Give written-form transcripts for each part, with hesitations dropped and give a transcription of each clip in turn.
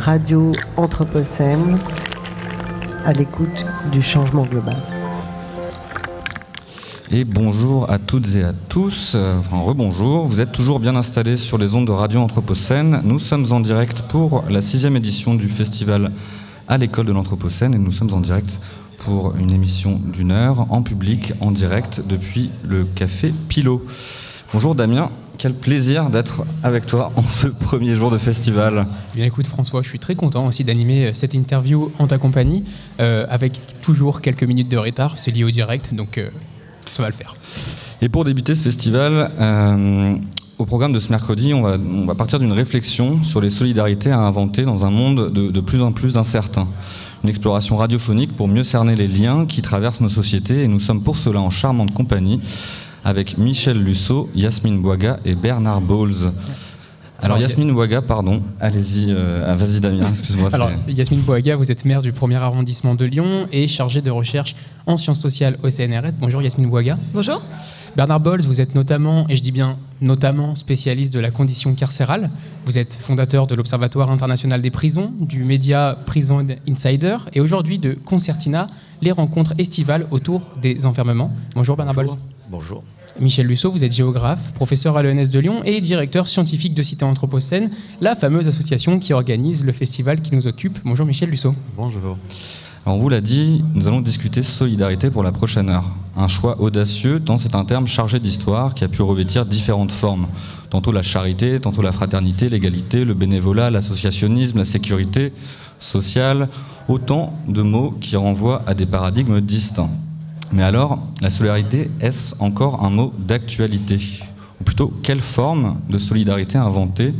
Radio Anthropocène, à l'écoute du changement global. Et bonjour à toutes et à tous, enfin rebonjour, vous êtes toujours bien installés sur les ondes de Radio Anthropocène. Nous sommes en direct pour la 6e édition du festival à l'école de l'Anthropocène et nous sommes en direct pour une émission d'1 heure en public, en direct depuis le café Pilot. Bonjour Damien, quel plaisir d'être avec toi en ce premier jour de festival. Bien écoute François, je suis très content aussi d'animer cette interview en ta compagnie, avec toujours quelques minutes de retard, c'est lié au direct, donc ça va le faire. Et pour débuter ce festival, au programme de ce mercredi, on va partir d'une réflexion sur les solidarités à inventer dans un monde de plus en plus incertain. Une exploration radiophonique pour mieux cerner les liens qui traversent nos sociétés et nous sommes pour cela en charmante compagnie avec Michel Lusseau, Yasmine Bouaga et Bernard Bowles. Alors Yasmine Bouaga, pardon, allez-y, vas-y Damien, excuse-moi. Alors Yasmine Bouaga, vous êtes maire du 1er arrondissement de Lyon et chargée de recherche en sciences sociales au CNRS. Bonjour Yasmine Bouaga. Bonjour. Bernard Bowles, vous êtes notamment, et je dis bien notamment, spécialiste de la condition carcérale. Vous êtes fondateur de l'Observatoire international des prisons, du média Prison Insider et aujourd'hui de Concertina, les rencontres estivales autour des enfermements. Bonjour Bernard Bowles. Bonjour. Michel Lusseau, vous êtes géographe, professeur à l'ENS de Lyon et directeur scientifique de Cité Anthropocène, la fameuse association qui organise le festival qui nous occupe. Bonjour Michel Lusseau. Bonjour. Alors on vous l'a dit, nous allons discuter solidarité pour la prochaine heure. Un choix audacieux tant c'est un terme chargé d'histoire qui a pu revêtir différentes formes. Tantôt la charité, tantôt la fraternité, l'égalité, le bénévolat, l'associationnisme, la sécurité sociale. Autant de mots qui renvoient à des paradigmes distincts. Mais alors, la solidarité, est-ce encore un mot d'actualité ? Ou plutôt, quelle forme de solidarité inventer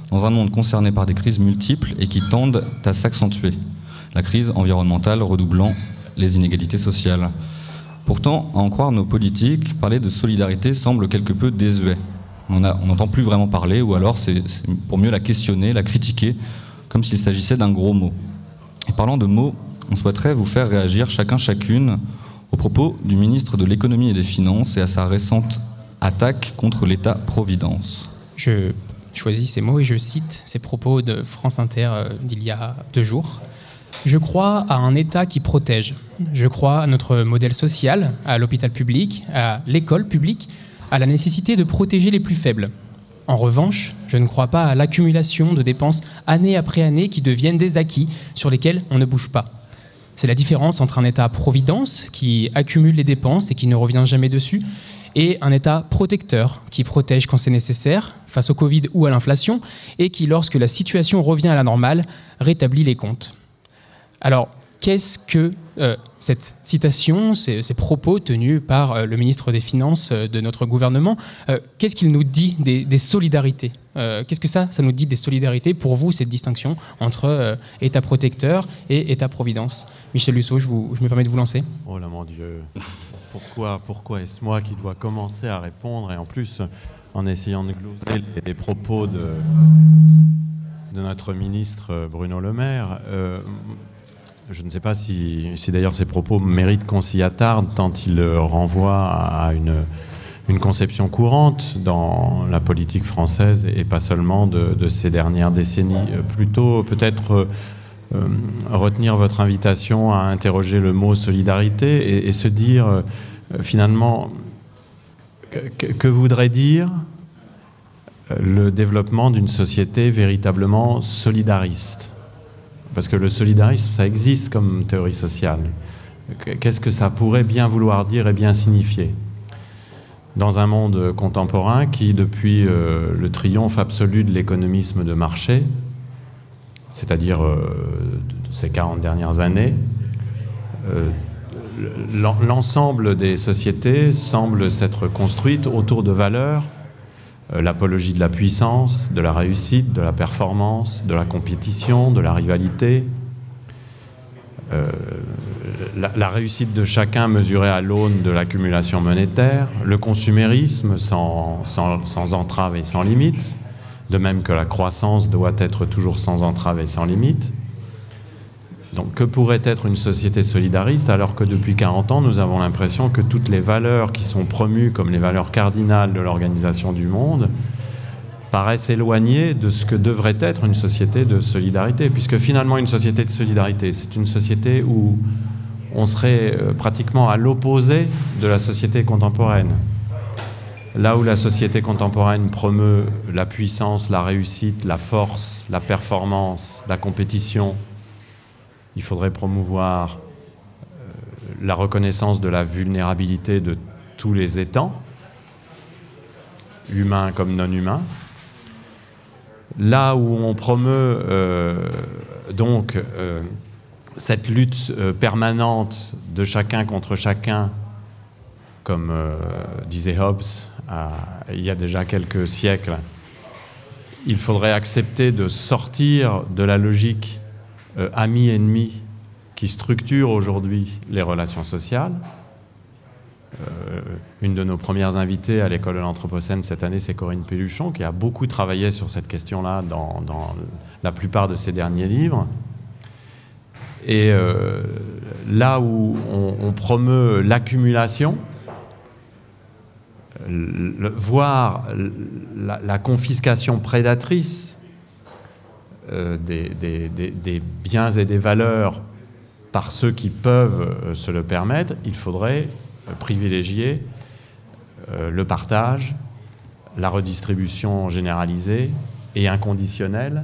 dans un monde concerné par des crises multiples et qui tendent à s'accentuer ? La crise environnementale redoublant les inégalités sociales. Pourtant, à en croire nos politiques, parler de solidarité semble quelque peu désuet. On n'entend plus vraiment parler, ou alors c'est pour mieux la questionner, la critiquer, comme s'il s'agissait d'un gros mot. Et parlant de mots, on souhaiterait vous faire réagir chacune au propos du ministre de l'Économie et des Finances et à sa récente attaque contre l'État-providence. Je choisis ces mots et je cite ces propos de France Inter d'il y a 2 jours. Je crois à un État qui protège. Je crois à notre modèle social, à l'hôpital public, à l'école publique, à la nécessité de protéger les plus faibles. En revanche, je ne crois pas à l'accumulation de dépenses année après année qui deviennent des acquis sur lesquels on ne bouge pas. C'est la différence entre un État-providence qui accumule les dépenses et qui ne revient jamais dessus, et un État protecteur qui protège quand c'est nécessaire, face au Covid ou à l'inflation, et qui, lorsque la situation revient à la normale, rétablit les comptes. Alors, qu'est-ce que cette citation, ces propos tenus par le ministre des Finances de notre gouvernement, qu'est-ce qu'il nous dit des solidarités ? Qu'est-ce que ça nous dit des solidarités pour vous, cette distinction entre État protecteur et État-providence ? Michel Lusseau, je me permets de vous lancer. Oh là mon Dieu, pourquoi est-ce moi qui dois commencer à répondre et en plus en essayant de gloser les propos de notre ministre Bruno Le Maire je ne sais pas si d'ailleurs ces propos méritent qu'on s'y attarde, tant ils renvoient à une conception courante dans la politique française et pas seulement de ces dernières décennies. Plutôt peut-être retenir votre invitation à interroger le mot solidarité et se dire finalement que voudrait dire le développement d'une société véritablement solidariste. Parce que le solidarisme, ça existe comme théorie sociale. Qu'est-ce que ça pourrait bien vouloir dire et bien signifier ? Dans un monde contemporain qui, depuis le triomphe absolu de l'économisme de marché, c'est-à-dire ces 40 dernières années, l'ensemble des sociétés semble s'être construite autour de valeurs, l'apologie de la puissance, de la réussite, de la performance, de la compétition, de la rivalité. La réussite de chacun mesurée à l'aune de l'accumulation monétaire, le consumérisme sans entrave et sans limite, de même que la croissance doit être toujours sans entrave et sans limite. Donc, que pourrait être une société solidariste alors que depuis 40 ans, nous avons l'impression que toutes les valeurs qui sont promues comme les valeurs cardinales de l'organisation du monde paraissent éloignés de ce que devrait être une société de solidarité, puisque finalement une société de solidarité, c'est une société où on serait pratiquement à l'opposé de la société contemporaine. Là où la société contemporaine promeut la puissance, la réussite, la force, la performance, la compétition, il faudrait promouvoir la reconnaissance de la vulnérabilité de tous les étangs, humains comme non humains. Là où on promeut cette lutte permanente de chacun contre chacun, comme disait Hobbes il y a déjà quelques siècles, il faudrait accepter de sortir de la logique ami-ennemi qui structure aujourd'hui les relations sociales. Une de nos premières invitées à l'école de l'Anthropocène cette année, c'est Corinne Pelluchon, qui a beaucoup travaillé sur cette question-là dans la plupart de ses derniers livres. Et là où on promeut l'accumulation, voire la confiscation prédatrice des biens et des valeurs par ceux qui peuvent se le permettre, il faudrait privilégier le partage, la redistribution généralisée et inconditionnelle,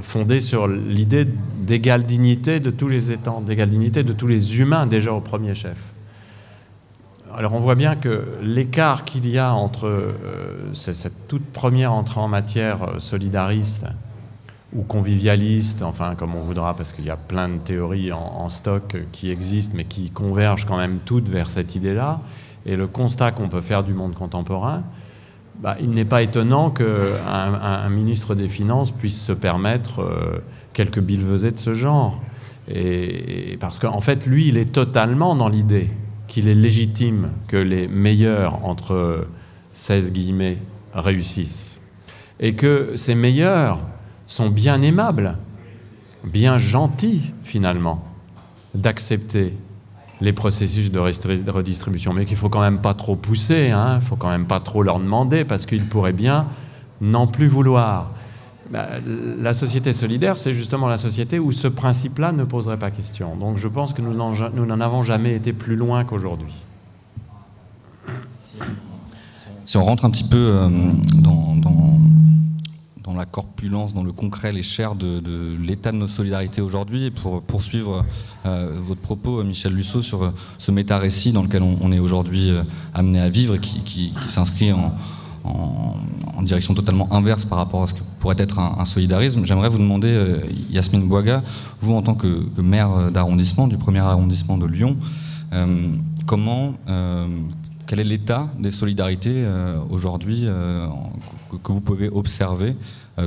fondée sur l'idée d'égale dignité de tous les étangs, d'égale dignité de tous les humains déjà au premier chef. Alors on voit bien que l'écart qu'il y a entre cette toute première entrée en matière solidariste ou convivialiste, enfin comme on voudra, parce qu'il y a plein de théories en stock qui existent, mais qui convergent quand même toutes vers cette idée-là, et le constat qu'on peut faire du monde contemporain, il n'est pas étonnant qu'un ministre des Finances puisse se permettre quelques billevesées de ce genre. Et parce qu'en fait, lui, il est totalement dans l'idée qu'il est légitime que les meilleurs, entre 16 guillemets, réussissent. Et que ces meilleurs sont bien aimables, bien gentils, finalement, d'accepter les processus de redistribution, mais qu'il ne faut quand même pas trop pousser, il ne faut quand même pas trop leur demander, parce qu'ils pourraient bien n'en plus vouloir. La société solidaire, c'est justement la société où ce principe-là ne poserait pas question. Donc je pense que nous n'en avons jamais été plus loin qu'aujourd'hui. Si on rentre un petit peu dans la corpulence, dans le concret, les chairs de l'état de nos solidarités aujourd'hui, et pour poursuivre votre propos, Michel Lusseau, sur ce méta-récit dans lequel on est aujourd'hui amené à vivre, et qui s'inscrit en direction totalement inverse par rapport à ce que pourrait être un solidarisme. J'aimerais vous demander, Yasmine Bouaga, vous en tant que maire d'arrondissement, du premier arrondissement de Lyon, quel est l'état des solidarités aujourd'hui que vous pouvez observer?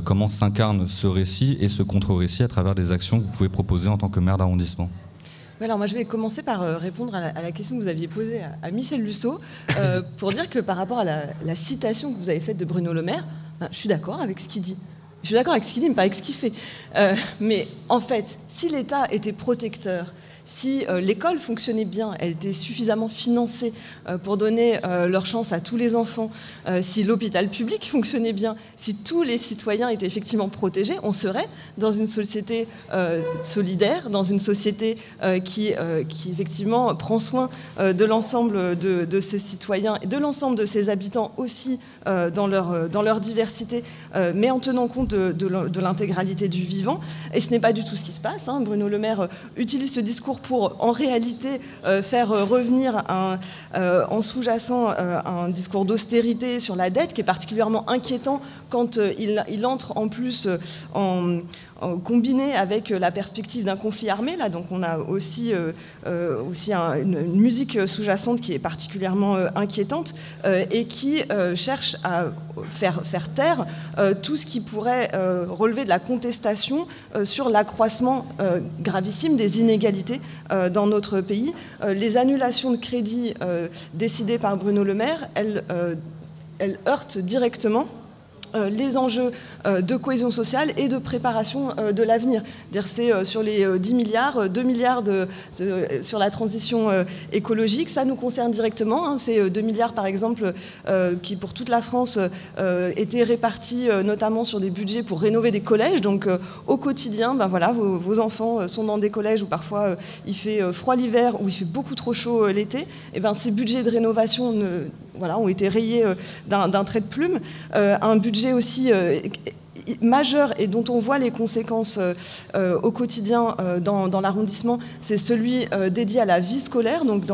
Comment s'incarne ce récit et ce contre-récit à travers des actions que vous pouvez proposer en tant que maire d'arrondissement? Alors moi je vais commencer par répondre à la question que vous aviez posée à Michel Lusseau pour dire que par rapport à la citation que vous avez faite de Bruno Le Maire, je suis d'accord avec ce qu'il dit. Je suis d'accord avec ce qu'il dit, mais pas avec ce qu'il fait. Mais en fait, si l'État était protecteur, si l'école fonctionnait bien, elle était suffisamment financée pour donner leur chance à tous les enfants, si l'hôpital public fonctionnait bien, si tous les citoyens étaient effectivement protégés, on serait dans une société solidaire, dans une société qui effectivement prend soin de l'ensemble de ses citoyens et de l'ensemble de ses habitants aussi dans leur diversité, mais en tenant compte de l'intégralité du vivant. Et ce n'est pas du tout ce qui se passe. Bruno Le Maire utilise ce discours pour, en réalité, faire revenir en sous-jacent un discours d'austérité sur la dette qui est particulièrement inquiétant quand il entre en plus combiné avec la perspective d'un conflit armé. Là, donc on a aussi une musique sous-jacente qui est particulièrement inquiétante et qui cherche à faire taire tout ce qui pourrait relever de la contestation sur l'accroissement gravissime des inégalités dans notre pays. Les annulations de crédits décidées par Bruno Le Maire, elles heurtent directement les enjeux de cohésion sociale et de préparation de l'avenir. C'est sur les 10 milliards, 2 milliards sur la transition écologique, ça nous concerne directement. Hein. C'est 2 milliards par exemple qui pour toute la France étaient répartis notamment sur des budgets pour rénover des collèges. Donc au quotidien, ben voilà, vos enfants sont dans des collèges où parfois il fait froid l'hiver ou il fait beaucoup trop chaud l'été. Et ben ces budgets de rénovation ont été rayés d'un trait de plume. Un budget aussi majeur et dont on voit les conséquences au quotidien dans l'arrondissement, c'est celui dédié à la vie scolaire. Donc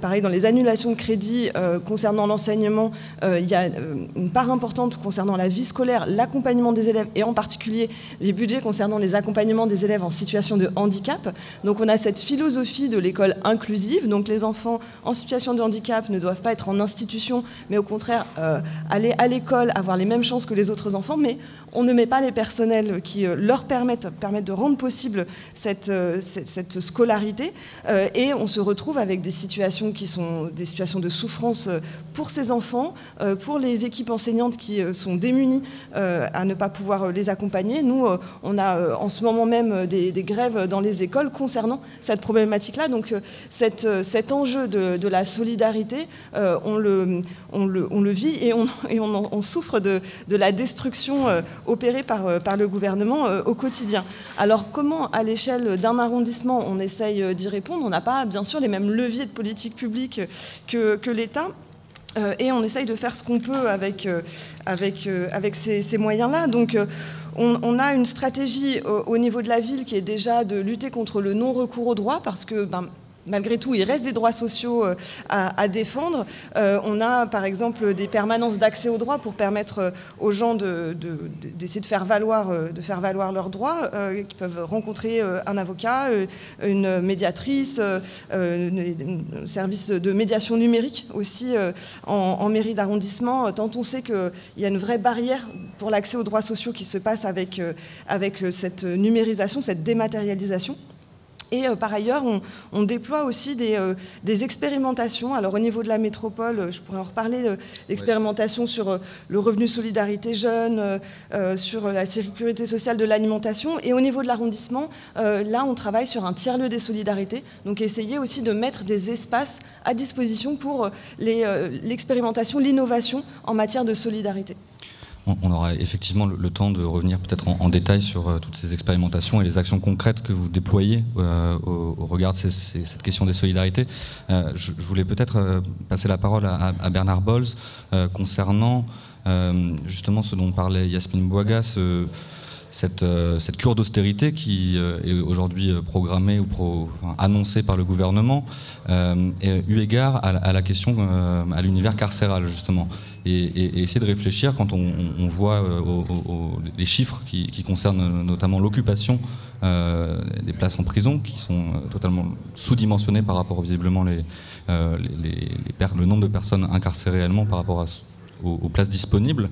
pareil, dans les annulations de crédit concernant l'enseignement, il y a une part importante concernant la vie scolaire, l'accompagnement des élèves et en particulier les budgets concernant les accompagnements des élèves en situation de handicap. Donc on a cette philosophie de l'école inclusive. Donc les enfants en situation de handicap ne doivent pas être en institution, mais au contraire aller à l'école, avoir les mêmes chances que les autres enfants, mais on ne met pas les personnels qui leur permettent de rendre possible cette scolarité et on se retrouve avec des situations qui sont des situations de souffrance pour ces enfants, pour les équipes enseignantes qui sont démunies à ne pas pouvoir les accompagner. Nous, on a en ce moment même des grèves dans les écoles concernant cette problématique-là. Donc cet enjeu de la solidarité, on le vit et on souffre de la destruction opérée par le gouvernement au quotidien. Alors comment, à l'échelle d'un arrondissement, on essaye d'y répondre? On n'a pas, bien sûr, les mêmes leviers de politique publique que l'État. Et on essaye de faire ce qu'on peut avec ces moyens-là. Donc on a une stratégie au niveau de la ville qui est déjà de lutter contre le non-recours aux droits, parce que malgré tout, il reste des droits sociaux à défendre. On a, par exemple, des permanences d'accès aux droits pour permettre aux gens d'essayer de faire valoir leurs droits, qui peuvent rencontrer un avocat, une médiatrice, un service de médiation numérique aussi en mairie d'arrondissement. Tant on sait qu'il y a une vraie barrière pour l'accès aux droits sociaux qui se passe avec cette numérisation, cette dématérialisation. Et par ailleurs, on déploie aussi des expérimentations. Alors au niveau de la métropole, je pourrais en reparler, l'expérimentation sur le revenu solidarité jeune, sur la sécurité sociale de l'alimentation. Et au niveau de l'arrondissement, là, on travaille sur un tiers-lieu des solidarités. Donc essayer aussi de mettre des espaces à disposition pour l'expérimentation, l'innovation en matière de solidarité. On aura effectivement le temps de revenir peut-être en détail sur toutes ces expérimentations et les actions concrètes que vous déployez au regard de cette question des solidarités. Je voulais peut-être passer la parole à Bernard Bolz concernant justement ce dont parlait Yasmine Bouaga, cette cure d'austérité qui est aujourd'hui programmée ou annoncée par le gouvernement, eu égard à la question, à l'univers carcéral justement, et essayer de réfléchir quand on voit les chiffres qui concernent notamment l'occupation des places en prison, qui sont totalement sous-dimensionnées par rapport visiblement le nombre de personnes incarcérées réellement par rapport aux places disponibles.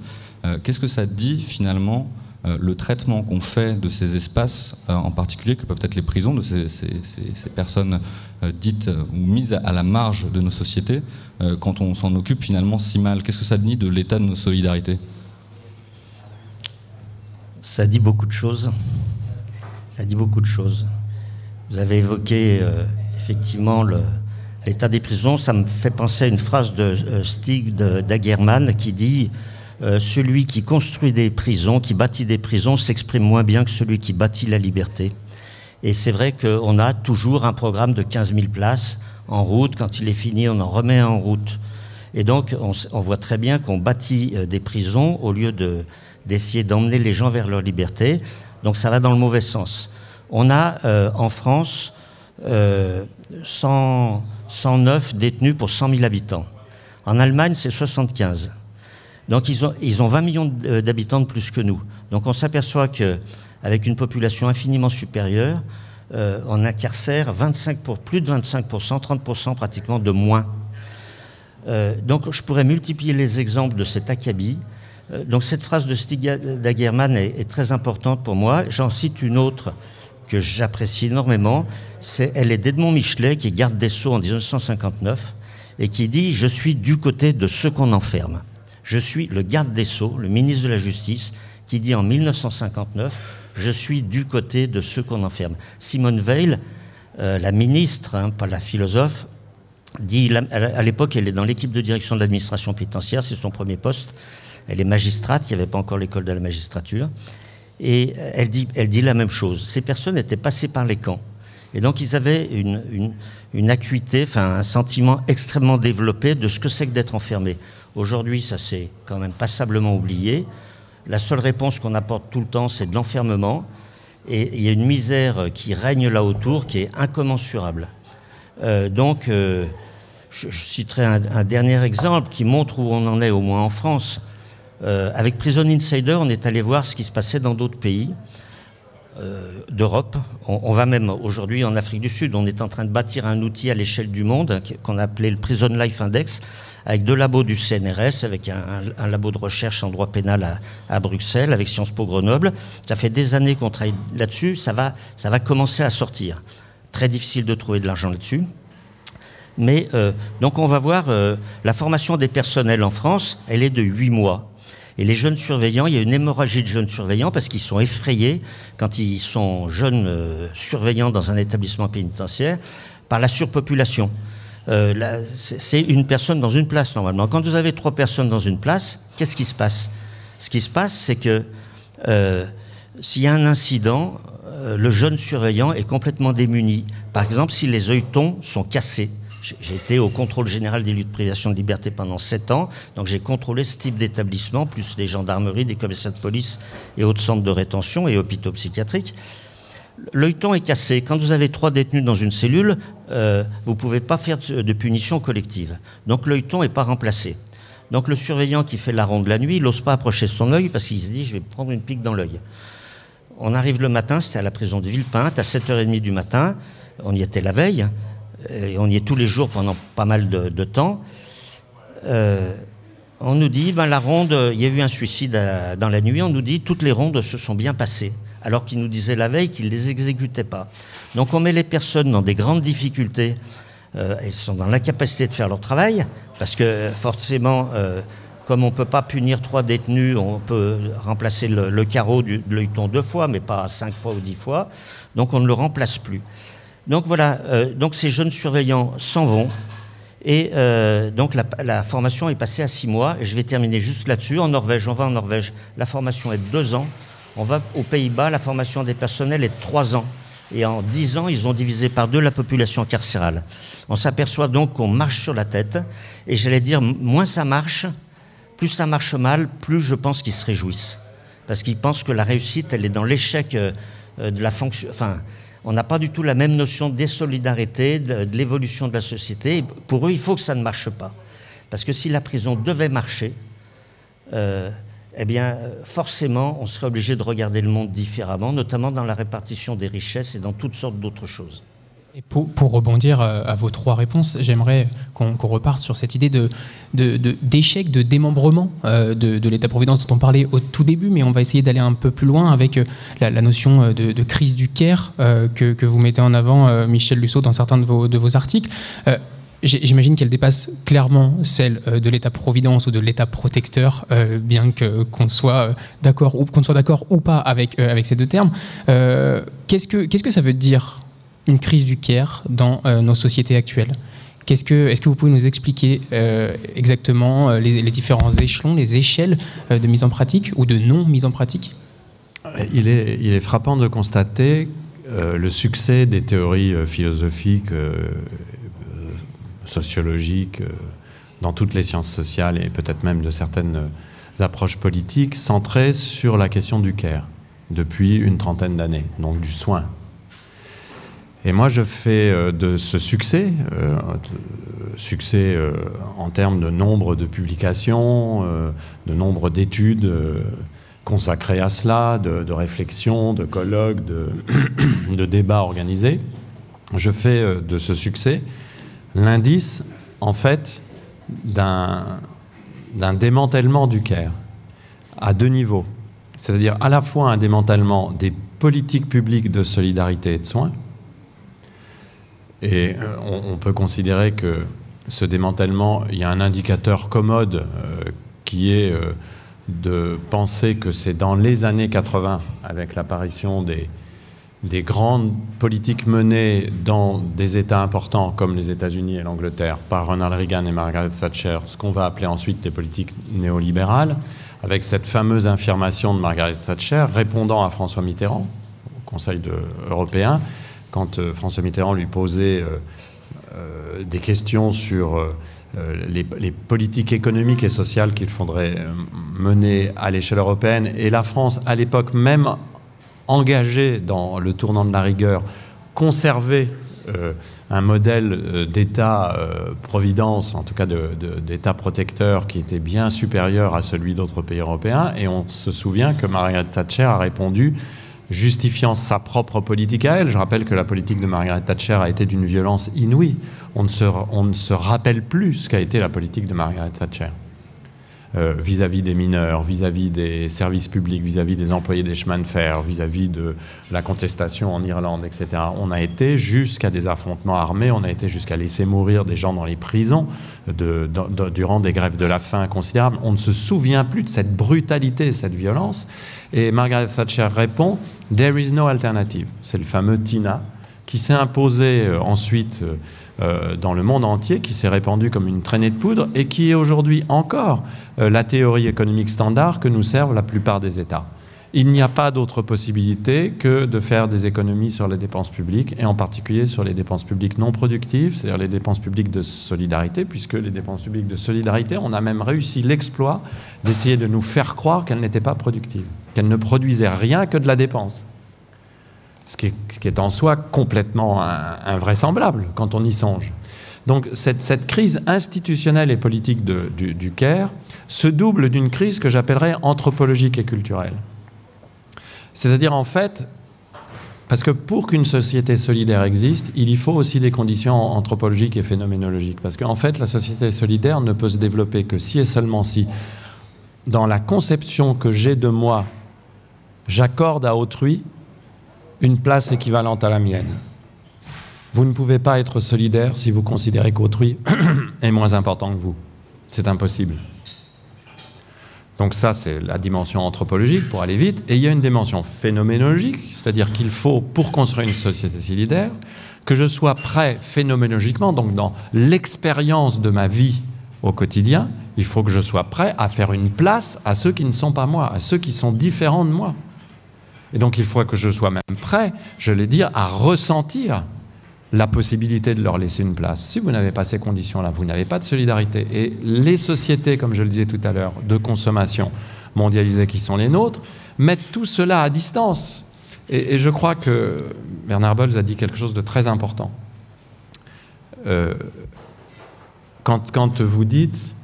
Qu'est-ce que ça dit finalement le traitement qu'on fait de ces espaces, en particulier que peuvent être les prisons, de ces personnes dites ou mises à la marge de nos sociétés, quand on s'en occupe finalement si mal? Qu'est-ce que ça dit de l'état de nos solidarités? Ça dit beaucoup de choses. Ça dit beaucoup de choses. Vous avez évoqué effectivement l'état des prisons. Ça me fait penser à une phrase de Stig Dagerman qui dit celui qui construit des prisons, qui bâtit des prisons, s'exprime moins bien que celui qui bâtit la liberté. Et c'est vrai qu'on a toujours un programme de 15 000 places en route. Quand il est fini, on en remet un en route. Et donc, on voit très bien qu'on bâtit des prisons au lieu d'essayer d'emmener les gens vers leur liberté. Donc, ça va dans le mauvais sens. On a en France 109 détenus pour 100 000 habitants. En Allemagne, c'est 75. Donc ils ont 20 millions d'habitants de plus que nous. Donc on s'aperçoit qu'avec une population infiniment supérieure, on incarcère plus de 25%, 30% pratiquement de moins. Donc je pourrais multiplier les exemples de cet acabit. Donc cette phrase de Stig Dagerman est très importante pour moi. J'en cite une autre que j'apprécie énormément. Elle est d'Edmond Michelet, qui est garde des Sceaux en 1959, et qui dit « Je suis du côté de ceux qu'on enferme ». Je suis le garde des Sceaux, le ministre de la Justice, qui dit en 1959 « Je suis du côté de ceux qu'on enferme ». Simone Veil, la ministre, hein, pas la philosophe, dit, à l'époque, elle est dans l'équipe de direction de l'administration pénitentiaire, c'est son premier poste. Elle est magistrate, il n'y avait pas encore l'école de la magistrature. Et elle dit la même chose. Ces personnes étaient passées par les camps. Et donc, ils avaient une acuité, enfin, un sentiment extrêmement développé de ce que c'est que d'être enfermé. Aujourd'hui, ça s'est quand même passablement oublié. La seule réponse qu'on apporte tout le temps, c'est de l'enfermement. Et il y a une misère qui règne là autour qui est incommensurable. Je citerai un dernier exemple qui montre où on en est, au moins en France. Avec Prison Insider, on est allé voir ce qui se passait dans d'autres pays d'Europe. On va même aujourd'hui en Afrique du Sud. On est en train de bâtir un outil à l'échelle du monde qu'on a appelé le Prison Life Index, avec 2 labos du CNRS, avec un labo de recherche en droit pénal à Bruxelles, avec Sciences Po Grenoble. Ça fait des années qu'on travaille là-dessus. Ça va commencer à sortir. Très difficile de trouver de l'argent là-dessus. Mais donc on va voir la formation des personnels en France, elle est de 8 mois. Et les jeunes surveillants, il y a une hémorragie de jeunes surveillants parce qu'ils sont effrayés quand ils sont jeunes surveillants dans un établissement pénitentiaire par la surpopulation. C'est une personne dans une place normalement. Quand vous avez 3 personnes dans une place, qu'est-ce qui se passe? Ce qui se passe, c'est que s'il y a un incident, le jeune surveillant est complètement démuni. Par exemple, si les œilletons sont cassés. J'ai été au contrôle général des lieux de privation de liberté pendant 7 ans, donc j'ai contrôlé ce type d'établissement, plus des gendarmeries, des commissariats de police et autres centres de rétention et hôpitaux psychiatriques. L'œilleton est cassé. Quand vous avez 3 détenus dans une cellule, vous ne pouvez pas faire de punition collective. Donc l'œilleton n'est pas remplacé. Donc le surveillant qui fait la ronde la nuit, il n'ose pas approcher son œil parce qu'il se dit « je vais prendre une pique dans l'œil ». On arrive le matin, c'était à la prison de Villepinte, à 7h30 du matin, on y était la veille, et on y est tous les jours pendant pas mal de temps. On nous dit, la ronde, il y a eu un suicide dans la nuit, on nous dit, toutes les rondes se sont bien passées, alors qu'ils nous disaient la veille qu'ils ne les exécutaient pas. Donc on met les personnes dans des grandes difficultés, elles sont dans l'incapacité de faire leur travail, parce que forcément, comme on ne peut pas punir 3 détenus, on peut remplacer le carreau de l'œilleton 2 fois, mais pas 5 fois ou 10 fois, donc on ne le remplace plus. Donc voilà, donc ces jeunes surveillants s'en vont et donc la formation est passée à 6 mois et je vais terminer juste là-dessus. En Norvège, on va en Norvège, la formation est de 2 ans. On va aux Pays-Bas, la formation des personnels est de 3 ans. Et en 10 ans, ils ont divisé par 2 la population carcérale. On s'aperçoit donc qu'on marche sur la tête et j'allais dire, moins ça marche, plus ça marche mal, plus je pense qu'ils se réjouissent. Parce qu'ils pensent que la réussite, elle est dans l'échec de la fonction... Enfin, on n'a pas du tout la même notion des solidarités, de l'évolution de la société. Et pour eux, il faut que ça ne marche pas. Parce que si la prison devait marcher, eh bien, forcément, on serait obligé de regarder le monde différemment, notamment dans la répartition des richesses et dans toutes sortes d'autres choses. Et pour rebondir à vos 3 réponses, j'aimerais qu'on reparte sur cette idée d'échec, de démembrement de l'État-providence dont on parlait au tout début, mais on va essayer d'aller un peu plus loin avec la notion de crise du care que vous mettez en avant, Michel Lusseau, dans certains de vos articles. J'imagine qu'elle dépasse clairement celle de l'État-providence ou de l'État protecteur, bien qu'on soit d'accord ou pas avec ces 2 termes. Qu'est-ce que ça veut dire une crise du care dans nos sociétés actuelles? Est-ce que vous pouvez nous expliquer exactement les différents échelons, les échelles de mise en pratique ou de non mise en pratique? Il est frappant de constater le succès des théories philosophiques, sociologiques, dans toutes les sciences sociales et peut-être même de certaines approches politiques centrées sur la question du care depuis une trentaine d'années, donc du soin. Et moi, je fais de ce succès en termes de nombre de publications, de nombre d'études consacrées à cela, de réflexions, de colloques, de débats organisés. Je fais de ce succès l'indice, en fait, d'un démantèlement du care à 2 niveaux. C'est-à-dire à la fois un démantèlement des politiques publiques de solidarité et de soins. Et on peut considérer que ce démantèlement, il y a un indicateur commode qui est de penser que c'est dans les années 80, avec l'apparition des grandes politiques menées dans des États importants comme les États-Unis et l'Angleterre par Ronald Reagan et Margaret Thatcher, ce qu'on va appeler ensuite les politiques néolibérales, avec cette fameuse affirmation de Margaret Thatcher répondant à François Mitterrand au Conseil européen, quand François Mitterrand lui posait des questions sur les politiques économiques et sociales qu'il faudrait mener à l'échelle européenne. Et la France, à l'époque même engagée dans le tournant de la rigueur, conservait un modèle d'État-providence, en tout cas d'État protecteur, qui était bien supérieur à celui d'autres pays européens. Et on se souvient que Margaret Thatcher a répondu, justifiant sa propre politique à elle. Je rappelle que la politique de Margaret Thatcher a été d'une violence inouïe. On ne se rappelle plus ce qu'a été la politique de Margaret Thatcher vis-à-vis des mineurs, vis-à-vis des services publics, vis-à-vis des employés des chemins de fer, vis-à-vis de la contestation en Irlande, etc. On a été jusqu'à des affrontements armés, on a été jusqu'à laisser mourir des gens dans les prisons durant des grèves de la faim considérables. On ne se souvient plus de cette brutalité, cette violence. Et Margaret Thatcher répond « There is no alternative ». C'est le fameux TINA qui s'est imposé ensuite dans le monde entier, qui s'est répandu comme une traînée de poudre et qui est aujourd'hui encore la théorie économique standard que nous servent la plupart des États. Il n'y a pas d'autre possibilité que de faire des économies sur les dépenses publiques et en particulier sur les dépenses publiques non productives, c'est-à-dire les dépenses publiques de solidarité, puisque les dépenses publiques de solidarité, on a même réussi l'exploit d'essayer de nous faire croire qu'elles n'étaient pas productives, qu'elles ne produisaient rien que de la dépense. Ce qui est en soi complètement invraisemblable quand on y songe. Donc cette crise institutionnelle et politique du Caire se double d'une crise que j'appellerais anthropologique et culturelle. C'est-à-dire en fait, parce que pour qu'une société solidaire existe, il y faut aussi des conditions anthropologiques et phénoménologiques. Parce qu'en fait, la société solidaire ne peut se développer que si et seulement si, dans la conception que j'ai de moi, j'accorde à autrui une place équivalente à la mienne. Vous ne pouvez pas être solidaire si vous considérez qu'autrui est moins important que vous. C'est impossible. Donc ça, c'est la dimension anthropologique, pour aller vite. Et il y a une dimension phénoménologique, c'est-à-dire qu'il faut, pour construire une société solidaire, que je sois prêt phénoménologiquement, donc dans l'expérience de ma vie au quotidien, il faut que je sois prêt à faire une place à ceux qui ne sont pas moi, à ceux qui sont différents de moi. Et donc il faut que je sois même prêt, je l'ai dit, à ressentir la possibilité de leur laisser une place. Si vous n'avez pas ces conditions-là, vous n'avez pas de solidarité. Et les sociétés, comme je le disais tout à l'heure, de consommation mondialisée qui sont les nôtres, mettent tout cela à distance. Et je crois que Bernard Bolz a dit quelque chose de très important. Quand vous dites,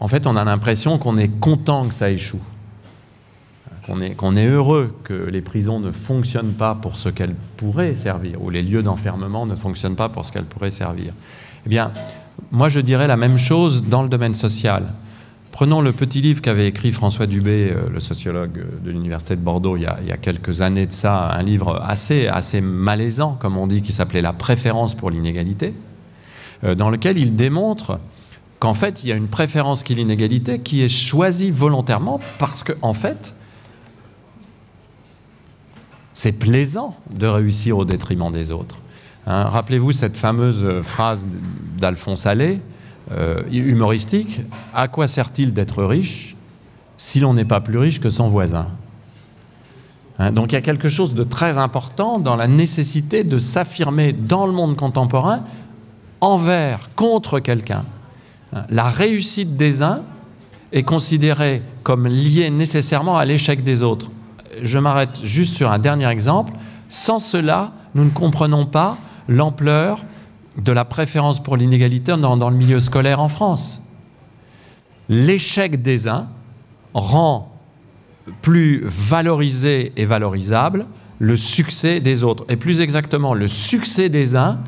en fait, on a l'impression qu'on est content que ça échoue. Qu'on est heureux que les prisons ne fonctionnent pas pour ce qu'elles pourraient servir, ou les lieux d'enfermement ne fonctionnent pas pour ce qu'elles pourraient servir. Eh bien, moi je dirais la même chose dans le domaine social. Prenons le petit livre qu'avait écrit François Dubé, le sociologue de l'Université de Bordeaux, il y a quelques années de ça, un livre assez malaisant, comme on dit, qui s'appelait « La préférence pour l'inégalité », dans lequel il démontre qu'en fait, il y a une préférence qui est l'inégalité, qui est choisie volontairement parce qu'en fait, c'est plaisant de réussir au détriment des autres. Hein, rappelez-vous cette fameuse phrase d'Alphonse Allais, humoristique, « À quoi sert-il d'être riche si l'on n'est pas plus riche que son voisin ?» Hein, donc il y a quelque chose de très important dans la nécessité de s'affirmer dans le monde contemporain contre quelqu'un. Hein, la réussite des uns est considérée comme liée nécessairement à l'échec des autres. Je m'arrête juste sur un dernier exemple. Sans cela, nous ne comprenons pas l'ampleur de la préférence pour l'inégalité dans le milieu scolaire en France. L'échec des uns rend plus valorisé et valorisable le succès des autres. Et plus exactement, le succès des uns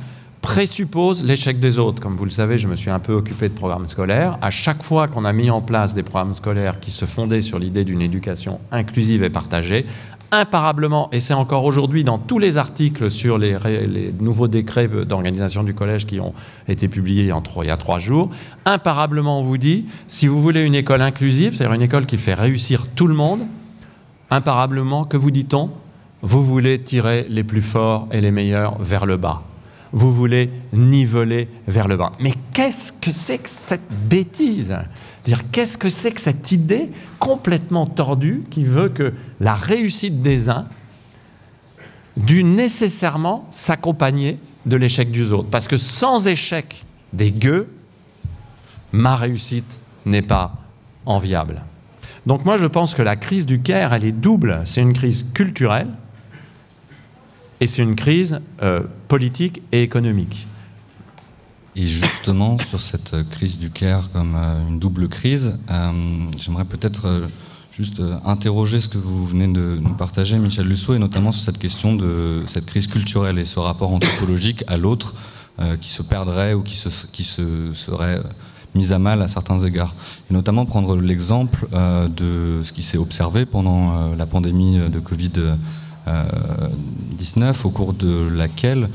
présuppose l'échec des autres. Comme vous le savez, je me suis un peu occupé de programmes scolaires. À chaque fois qu'on a mis en place des programmes scolaires qui se fondaient sur l'idée d'une éducation inclusive et partagée, imparablement, et c'est encore aujourd'hui dans tous les articles sur les nouveaux décrets d'organisation du collège qui ont été publiés il y a 3 jours, imparablement on vous dit, si vous voulez une école inclusive, c'est-à-dire une école qui fait réussir tout le monde, imparablement, que vous dit-on? Vous voulez tirer les plus forts et les meilleurs vers le bas. Vous voulez niveler vers le bas. Mais qu'est-ce que c'est que cette bêtise? Qu'est-ce que c'est que cette idée complètement tordue qui veut que la réussite des uns dû nécessairement s'accompagner de l'échec des autres? Parce que sans échec des gueux, ma réussite n'est pas enviable. Donc moi, je pense que la crise du Caire, elle est double. C'est une crise culturelle et c'est une crise politique et économique. Et justement, sur cette crise du Caire comme une double crise, j'aimerais peut-être juste interroger ce que vous venez de nous partager, Michel Lusseau, et notamment sur cette question de cette crise culturelle et ce rapport anthropologique à l'autre qui se perdrait ou qui serait mise à mal à certains égards. Et notamment prendre l'exemple de ce qui s'est observé pendant la pandémie de Covid-19, au cours de laquelle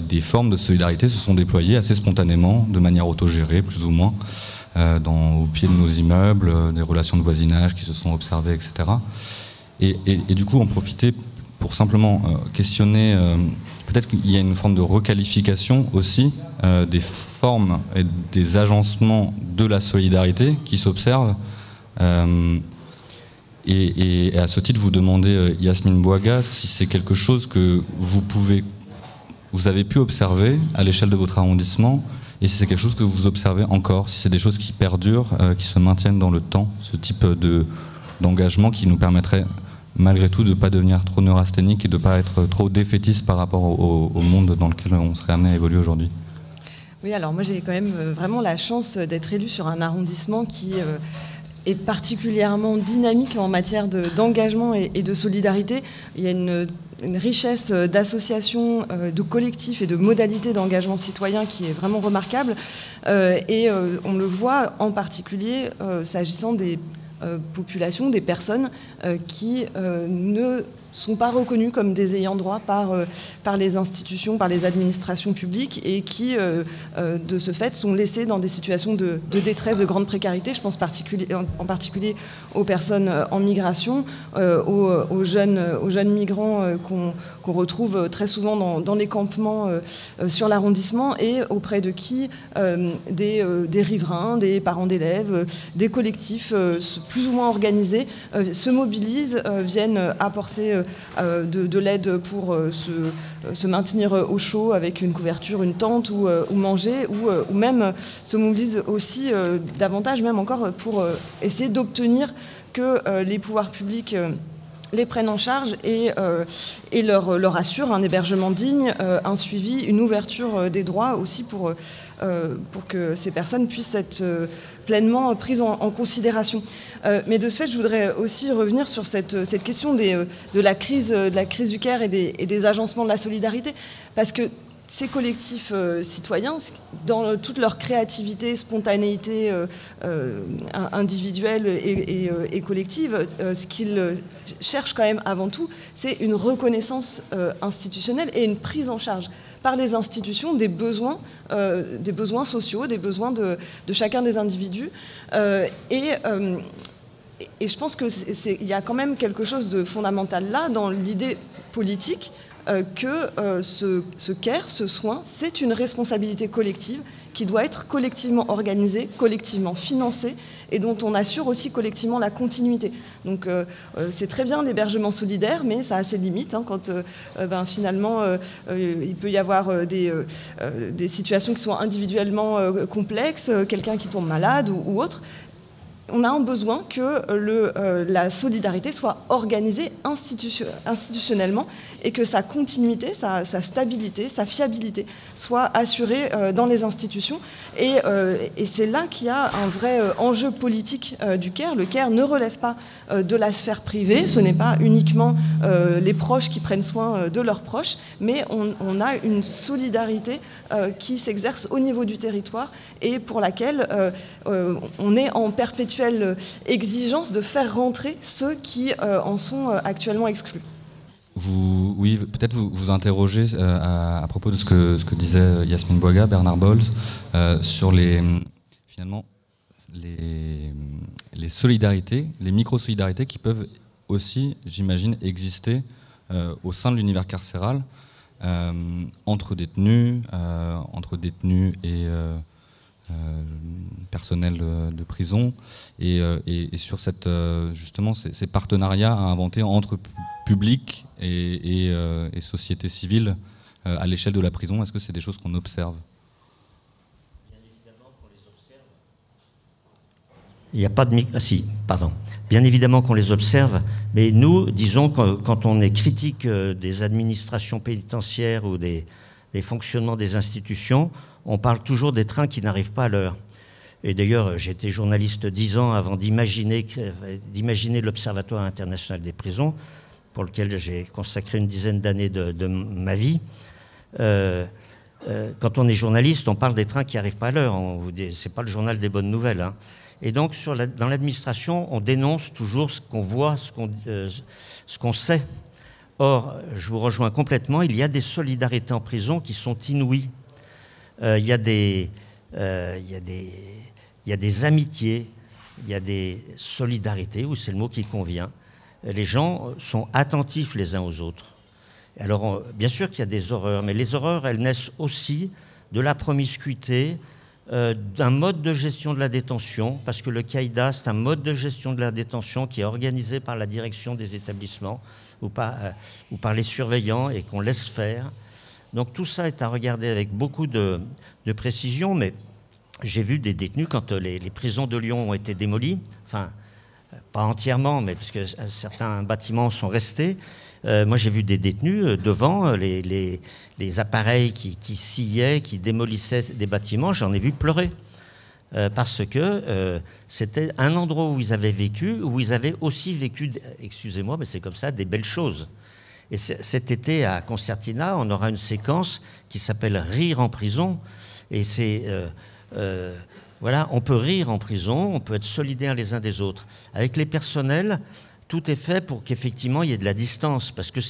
des formes de solidarité se sont déployées assez spontanément, de manière autogérée, plus ou moins, au pied de nos immeubles, des relations de voisinage qui se sont observées, etc. Et du coup, en profiter pour simplement questionner, peut-être qu'il y a une forme de requalification aussi des formes et des agencements de la solidarité qui s'observent. Et à ce titre, vous demandez, Yasmine Bouaga, si c'est quelque chose que vous avez pu observer à l'échelle de votre arrondissement, et si c'est quelque chose que vous observez encore, si c'est des choses qui perdurent, qui se maintiennent dans le temps, ce type d'engagement qui nous permettrait malgré tout de ne pas devenir trop neurasthénique et de ne pas être trop défaitiste par rapport au monde dans lequel on serait amené à évoluer aujourd'hui. Oui, alors moi j'ai quand même vraiment la chance d'être élue sur un arrondissement qui est particulièrement dynamique en matière d'engagement et de solidarité. Il y a une richesse d'associations, de collectifs et de modalités d'engagement citoyen qui est vraiment remarquable. Et on le voit en particulier s'agissant des populations, des personnes qui ne sont pas reconnus comme des ayants droit par les institutions, par les administrations publiques et qui, de ce fait, sont laissés dans des situations de détresse, de grande précarité. Je pense en particulier aux personnes en migration, aux jeunes migrants qu'on retrouve très souvent dans les campements sur l'arrondissement et auprès de qui des riverains, des parents d'élèves, des collectifs plus ou moins organisés se mobilisent, viennent apporter de l'aide pour se maintenir au chaud avec une couverture, une tente ou manger, ou même se mobilisent aussi davantage, même encore, pour essayer d'obtenir que les pouvoirs publics les prennent en charge et leur assurent un hébergement digne, un suivi, une ouverture des droits aussi pour que ces personnes puissent être pleinement prises en considération. Mais de ce fait, je voudrais aussi revenir sur cette question de la crise du Caire et des agencements de la solidarité, parce que ces collectifs citoyens, dans toute leur créativité, spontanéité individuelle et collective, ce qu'ils cherchent quand même avant tout, c'est une reconnaissance institutionnelle et une prise en charge par les institutions des besoins sociaux, des besoins de chacun des individus. Et je pense qu'il y a quand même quelque chose de fondamental là, dans l'idée politique, que ce care, ce soin, c'est une responsabilité collective qui doit être collectivement organisée, collectivement financée et dont on assure aussi collectivement la continuité. Donc c'est très bien l'hébergement solidaire, mais ça a ses limites quand finalement il peut y avoir des situations qui sont individuellement complexes, quelqu'un qui tombe malade ou autre. On a un besoin que la solidarité soit organisée institutionnellement et que sa continuité, sa stabilité, sa fiabilité soit assurée dans les institutions. Et c'est là qu'il y a un vrai enjeu politique du care. Le care ne relève pas de la sphère privée. Ce n'est pas uniquement les proches qui prennent soin de leurs proches, mais on a une solidarité qui s'exerce au niveau du territoire et pour laquelle on est en perpétuelle exigence de faire rentrer ceux qui en sont actuellement exclus. Oui, peut-être vous interrogez à propos de ce que disait Yasmine Bouaga, Bernard Bolz, sur finalement les solidarités, les micro-solidarités qui peuvent aussi, j'imagine, exister au sein de l'univers carcéral, entre détenus et personnel de prison, et sur justement ces partenariats à inventer entre public et société civile à l'échelle de la prison. Est-ce que c'est des choses qu'on observe ? Il n'y a pas de... Bien évidemment qu'on les observe, mais nous, disons, quand on est critique des administrations pénitentiaires ou des fonctionnements des institutions, on parle toujours des trains qui n'arrivent pas à l'heure. Et d'ailleurs, j'ai été journaliste 10 ans avant d'imaginer l'Observatoire international des prisons, pour lequel j'ai consacré une dizaine d'années de ma vie. Quand on est journaliste, on parle des trains qui n'arrivent pas à l'heure. C'est pas le journal des bonnes nouvelles, hein. Et donc, dans l'administration, on dénonce toujours ce qu'on voit, ce qu'on sait. Or, je vous rejoins complètement, il y a des solidarités en prison qui sont inouïes. Il y a des amitiés, il y a des solidarités, où c'est le mot qui convient. Les gens sont attentifs les uns aux autres. Alors, bien sûr qu'il y a des horreurs, mais les horreurs, elles naissent aussi de la promiscuité, d'un mode de gestion de la détention, parce que le CAIDA, c'est un mode de gestion de la détention qui est organisé par la direction des établissements ou par les surveillants et qu'on laisse faire. Donc tout ça est à regarder avec beaucoup de précision, mais j'ai vu des détenus quand les prisons de Lyon ont été démolies, enfin, pas entièrement, mais parce que certains bâtiments sont restés. Moi, j'ai vu des détenus devant les appareils qui sciaient, qui démolissaient des bâtiments. J'en ai vu pleurer. Parce que c'était un endroit où ils avaient vécu, où ils avaient aussi vécu, excusez-moi, mais c'est comme ça, des belles choses. Et cet été, à Concertina, on aura une séquence qui s'appelle « Rire en prison ». Et c'est... voilà, on peut rire en prison, on peut être solidaires les uns des autres. Avec les personnels... Tout est fait pour qu'effectivement il y ait de la distance, parce que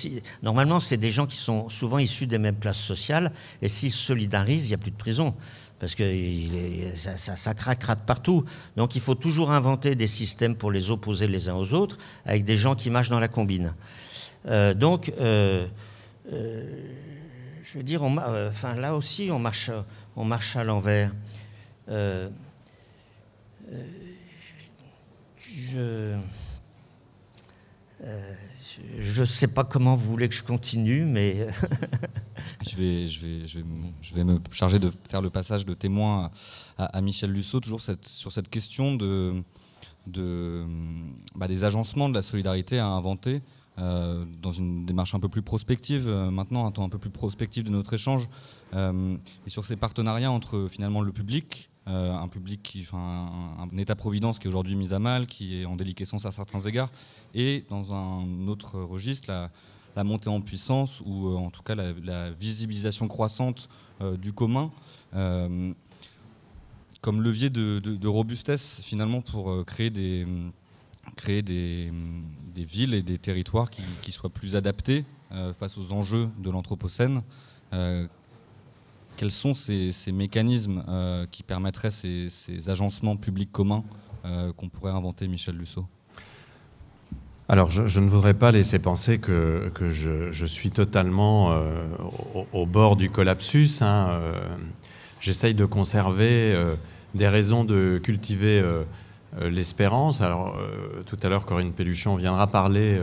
normalement c'est des gens qui sont souvent issus des mêmes classes sociales, et s'ils se solidarisent, il n'y a plus de prison, parce que ça craquera de partout. Donc il faut toujours inventer des systèmes pour les opposer les uns aux autres, avec des gens qui marchent dans la combine. Je veux dire, là aussi on marche à l'envers. Je ne sais pas comment vous voulez que je continue, mais... je vais me charger de faire le passage de témoin à Michel Lusseau, toujours sur cette question des agencements de la solidarité à inventer, dans une démarche un peu plus prospective, maintenant, un temps un peu plus prospectif de notre échange, et sur ces partenariats entre finalement le public, un public un État-providence qui est aujourd'hui mis à mal, qui est en déliquescence à certains égards, et dans un autre registre, la montée en puissance, ou en tout cas la visibilisation croissante du commun, comme levier de robustesse finalement pour créer des villes et des territoires qui soient plus adaptés face aux enjeux de l'Anthropocène. Quels sont ces mécanismes qui permettraient ces agencements publics communs qu'on pourrait inventer, Michel Lusseau ? Alors, je ne voudrais pas laisser penser que je suis totalement au bord du collapsus. J'essaye de conserver des raisons de cultiver l'espérance. Alors, tout à l'heure, Corinne Pelluchon viendra parler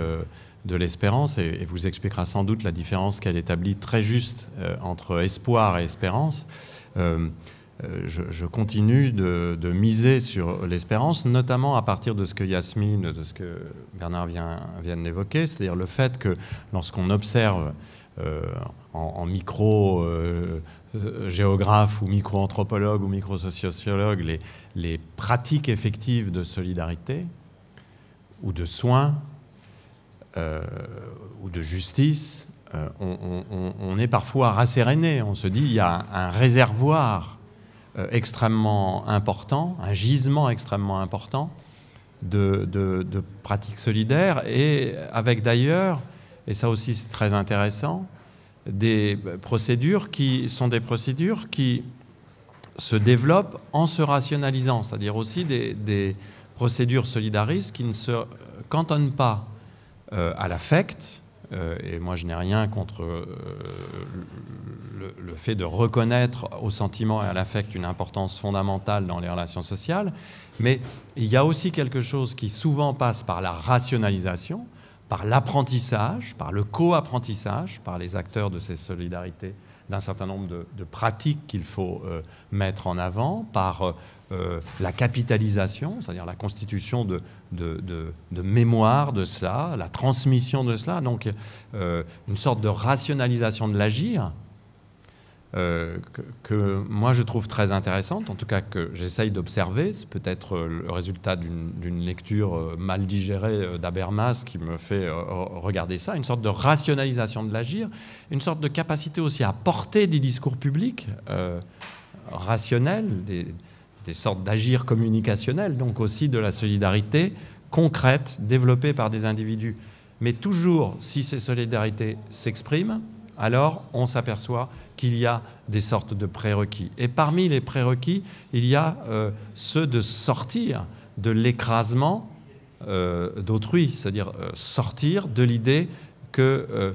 de l'espérance et vous expliquera sans doute la différence qu'elle établit très juste entre espoir et espérance. Je continue de miser sur l'espérance, notamment à partir de ce que Yasmine, de ce que Bernard vient d'évoquer, c'est-à-dire le fait que lorsqu'on observe en micro-géographe ou micro-anthropologue ou micro-sociologue les pratiques effectives de solidarité ou de soins ou de justice, on est parfois rasséréné. On se dit il y a un réservoir extrêmement important, un gisement extrêmement important de pratiques solidaires, et avec d'ailleurs et ça aussi c'est très intéressant, des procédures qui sont des procédures qui se développent en se rationalisant, c'est-à-dire aussi des procédures solidaristes qui ne se cantonnent pas à l'affect, et moi je n'ai rien contre le fait de reconnaître au sentiment et à l'affect une importance fondamentale dans les relations sociales, mais il y a aussi quelque chose qui souvent passe par la rationalisation, par l'apprentissage, par le co-apprentissage, par les acteurs de ces solidarités, d'un certain nombre de pratiques qu'il faut mettre en avant, par la capitalisation, c'est-à-dire la constitution de mémoire de cela, la transmission de cela, donc une sorte de rationalisation de l'agir que moi je trouve très intéressante, en tout cas que j'essaye d'observer. C'est peut-être le résultat d'une lecture mal digérée d'Habermas qui me fait regarder ça, une sorte de rationalisation de l'agir, une sorte de capacité aussi à porter des discours publics rationnels, des sortes d'agir communicationnels, donc aussi de la solidarité concrète développée par des individus. Mais toujours, si ces solidarités s'expriment, alors on s'aperçoit qu'il y a des sortes de prérequis. Et parmi les prérequis, il y a ceux de sortir de l'écrasement d'autrui, c'est-à-dire sortir de l'idée que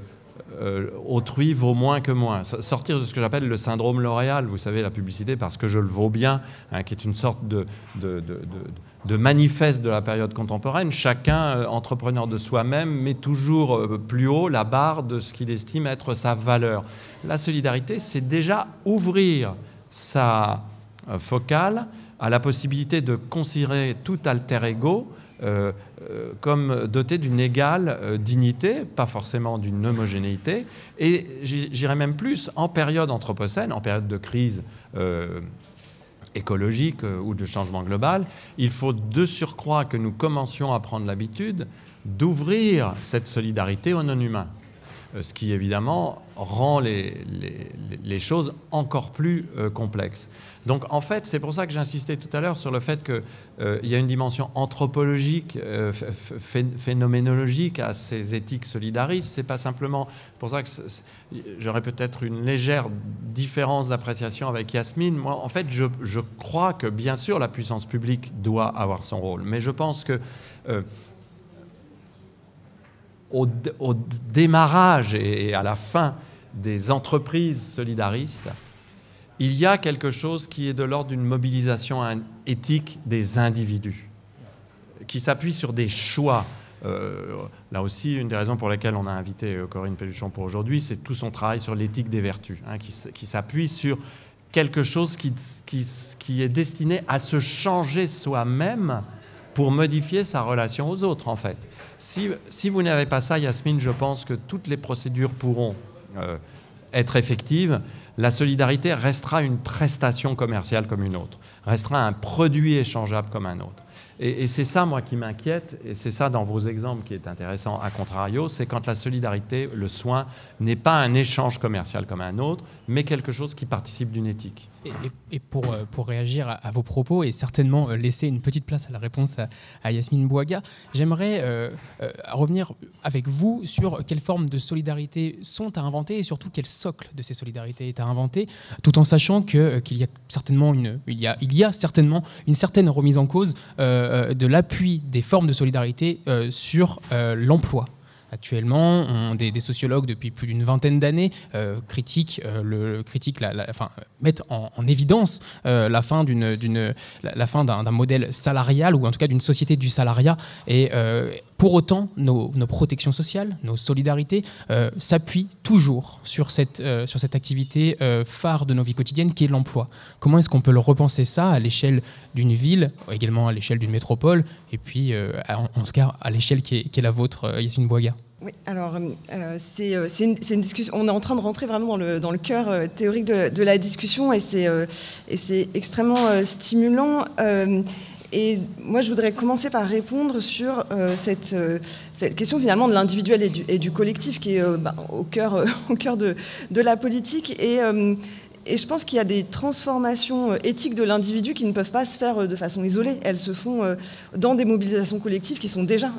autrui vaut moins que moi. Sortir de ce que j'appelle le syndrome L'Oréal, vous savez, la publicité parce que je le vaux bien, hein, qui est une sorte de manifeste de la période contemporaine. Chacun, entrepreneur de soi-même, met toujours plus haut la barre de ce qu'il estime être sa valeur. La solidarité, c'est déjà ouvrir sa focale à la possibilité de considérer tout alter ego comme doté d'une égale dignité, pas forcément d'une homogénéité. Et j'irais même plus, en période anthropocène, en période de crise écologique ou de changement global, il faut de surcroît que nous commencions à prendre l'habitude d'ouvrir cette solidarité aux non-humains. Ce qui, évidemment, rend les choses encore plus complexes. Donc, en fait, c'est pour ça que j'insistais tout à l'heure sur le fait qu'il y a une dimension anthropologique, phénoménologique à ces éthiques solidaristes. C'est pas simplement pour ça que j'aurais peut-être une légère différence d'appréciation avec Yasmine. Moi, en fait, je crois que, bien sûr, la puissance publique doit avoir son rôle. Mais je pense que au démarrage et à la fin des entreprises solidaristes, il y a quelque chose qui est de l'ordre d'une mobilisation éthique des individus, qui s'appuie sur des choix. Là aussi, une des raisons pour lesquelles on a invité Corinne Pelluchon pour aujourd'hui, c'est tout son travail sur l'éthique des vertus, hein, qui s'appuie sur quelque chose qui est destiné à se changer soi-même pour modifier sa relation aux autres, en fait. Si vous n'avez pas ça, Yasmine, je pense que toutes les procédures pourront être effectives. La solidarité restera une prestation commerciale comme une autre, restera un produit échangeable comme un autre. Et c'est ça, moi, qui m'inquiète, et c'est ça, dans vos exemples, qui est intéressant, à contrario, c'est quand la solidarité, le soin, n'est pas un échange commercial comme un autre, mais quelque chose qui participe d'une éthique. Et pour réagir à vos propos, et certainement laisser une petite place à la réponse à Yasmine Bouaga, j'aimerais revenir avec vous sur quelles formes de solidarité sont à inventer, et surtout quel socle de ces solidarités est à inventer, tout en sachant qu'il y a certainement certainement une certaine remise en cause de l'appui des formes de solidarité sur l'emploi. Actuellement, des sociologues depuis plus d'une vingtaine d'années mettent en évidence la fin d'un modèle salarial, ou en tout cas d'une société du salariat. Et pour autant, nos protections sociales, nos solidarités s'appuient toujours sur cette activité phare de nos vies quotidiennes qui est l'emploi. Comment est-ce qu'on peut le repenser ça à l'échelle d'une ville, également à l'échelle d'une métropole, et puis en tout cas à l'échelle qui est la vôtre, Yasmine Bouaga? Oui, alors c'est une discussion. On est en train de rentrer vraiment dans le cœur théorique de la discussion, et c'est extrêmement stimulant. Et moi, je voudrais commencer par répondre sur cette question finalement de l'individuel et du collectif qui est au cœur de la politique. Et je pense qu'il y a des transformations éthiques de l'individu qui ne peuvent pas se faire de façon isolée. Elles se font dans des mobilisations collectives qui sont déjà